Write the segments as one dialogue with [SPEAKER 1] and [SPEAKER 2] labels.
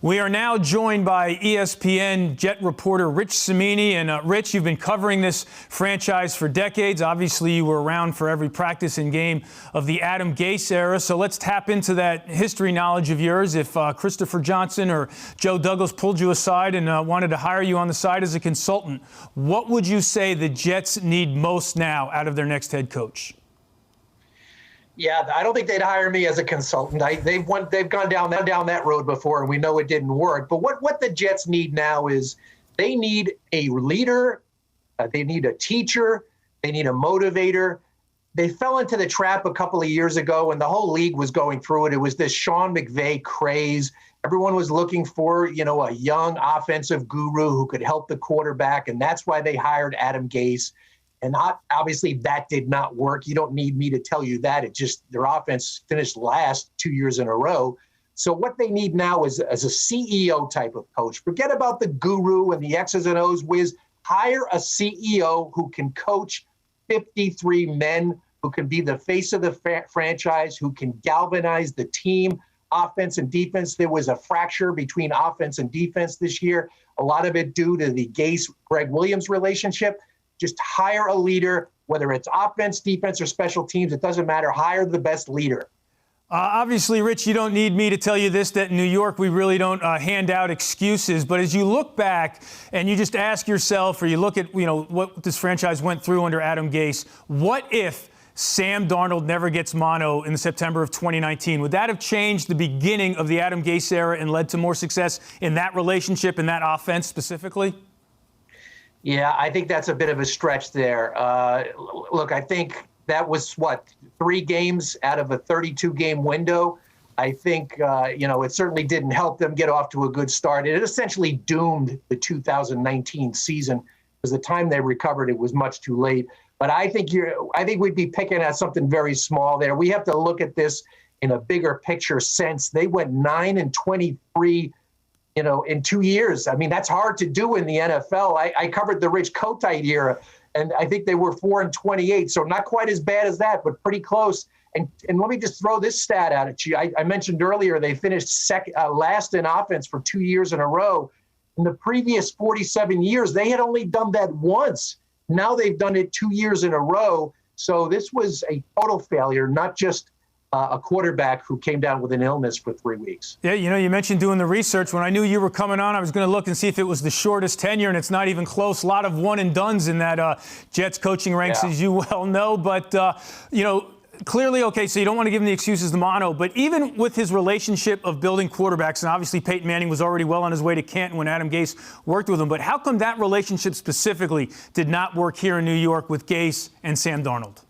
[SPEAKER 1] We are now joined by ESPN Jet reporter Rich Cimini. And Rich, you've been covering this franchise for decades. Obviously, you were around for every practice and game of the Adam Gase era. So let's tap into that history knowledge of yours. If Christopher Johnson or Joe Douglas pulled you aside and wanted to hire you on the side as a consultant, what would you say the Jets need most now out of their next head coach?
[SPEAKER 2] Yeah, I don't think they'd hire me as a consultant. They've gone down that road before, and we know it didn't work. But what the Jets need now is they need a leader, they need a teacher, they need a motivator. They fell into the trap a couple of years ago when the whole league was going through it. It was this Sean McVay craze. Everyone was looking for, a young offensive guru who could help the quarterback, and that's why they hired Adam Gase. And obviously that did not work. You don't need me to tell you that. It just, their offense finished last 2 years in a row. So what they need now is a CEO type of coach. Forget about the guru and the X's and O's whiz. Hire a CEO who can coach 53 men, who can be the face of the franchise, who can galvanize the team, offense and defense. There was a fracture between offense and defense this year. A lot of it due to the Gase-Greg Williams relationship. Just hire a leader, whether it's offense, defense, or special teams. It doesn't matter. Hire the best leader.
[SPEAKER 1] Obviously, Rich, you don't need me to tell you this, that in New York we really don't hand out excuses. But as you look back and you just ask yourself, or you look at what this franchise went through under Adam Gase, what if Sam Darnold never gets mono in September of 2019? Would that have changed the beginning of the Adam Gase era and led to more success in that relationship and that offense specifically?
[SPEAKER 2] Yeah, I think that's a bit of a stretch there. Look, I think that was, 3 games out of a 32-game window. I think, it certainly didn't help them get off to a good start. It essentially doomed the 2019 season because the time they recovered, it was much too late. But I think we'd be picking at something very small there. We have to look at this in a bigger picture sense. They went 9-23 in 2 years. I mean, that's hard to do in the NFL. I covered the Rich Kotite era, and I think they were 4-28, so not quite as bad as that, but pretty close. And let me just throw this stat out at you. I mentioned earlier they finished last in offense for 2 years in a row. In the previous 47 years, they had only done that once. Now they've done it 2 years in a row. So this was a total failure, not just a quarterback who came down with an illness for 3 weeks.
[SPEAKER 1] Yeah, you mentioned doing the research. When I knew you were coming on, I was going to look and see if it was the shortest tenure, and it's not even close. A lot of one-and-dones in that Jets coaching ranks, as you well know. But, clearly, okay, so you don't want to give him the excuses, the mono. But even with his relationship of building quarterbacks, and obviously Peyton Manning was already well on his way to Canton when Adam Gase worked with him. But how come that relationship specifically did not work here in New York with Gase and Sam Darnold?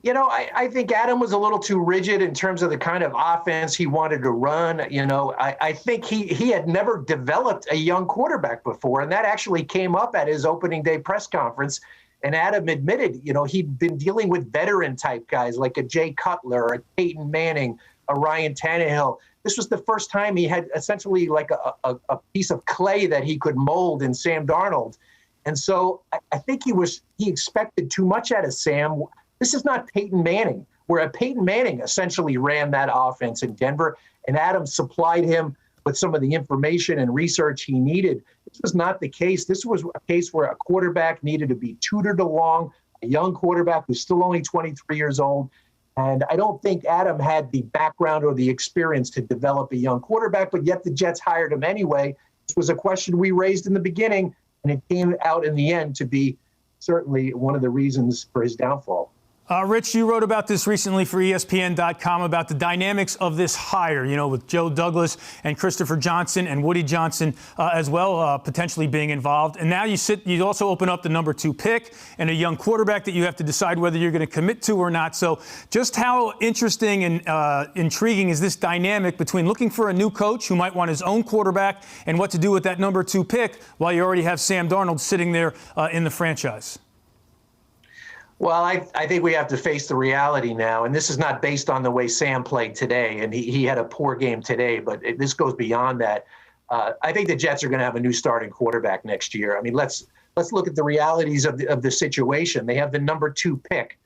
[SPEAKER 2] I think Adam was a little too rigid in terms of the kind of offense he wanted to run. I think he had never developed a young quarterback before, and that actually came up at his opening day press conference. And Adam admitted, he'd been dealing with veteran-type guys like a Jay Cutler, a Peyton Manning, a Ryan Tannehill. This was the first time he had essentially like a piece of clay that he could mold in Sam Darnold. And so I think he expected too much out of Sam. This is not Peyton Manning, where Peyton Manning essentially ran that offense in Denver, and Adam supplied him with some of the information and research he needed. This was not the case. This was a case where a quarterback needed to be tutored along, a young quarterback who's still only 23 years old. And I don't think Adam had the background or the experience to develop a young quarterback, but yet the Jets hired him anyway. This was a question we raised in the beginning, and it came out in the end to be certainly one of the reasons for his downfall.
[SPEAKER 1] Rich, you wrote about this recently for ESPN.com about the dynamics of this hire, with Joe Douglas and Christopher Johnson and Woody Johnson as well potentially being involved. And now you also open up the number 2 pick and a young quarterback that you have to decide whether you're going to commit to or not. So just how interesting and intriguing is this dynamic between looking for a new coach who might want his own quarterback and what to do with that number 2 pick while you already have Sam Darnold sitting there in the franchise?
[SPEAKER 2] Well, I think we have to face the reality now, and this is not based on the way Sam played today, and he had a poor game today, but this goes beyond that. I think the Jets are going to have a new starting quarterback next year. I mean, let's look at the realities of the situation. They have the number 2 pick.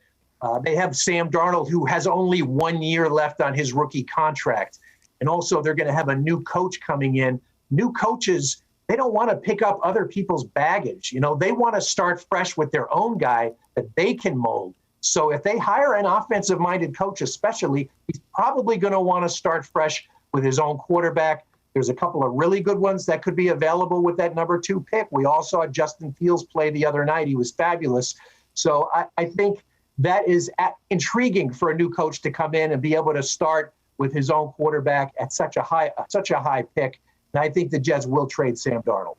[SPEAKER 2] They have Sam Darnold, who has only 1 year left on his rookie contract. And also, they're going to have a new coach coming in. New coaches, they don't want to pick up other people's baggage. They want to start fresh with their own guy that they can mold. So if they hire an offensive-minded coach especially, he's probably going to want to start fresh with his own quarterback. There's a couple of really good ones that could be available with that number 2 pick. We all saw Justin Fields play the other night. He was fabulous. So I think that is intriguing for a new coach to come in and be able to start with his own quarterback at such a high pick. And I think the Jets will trade Sam Darnold.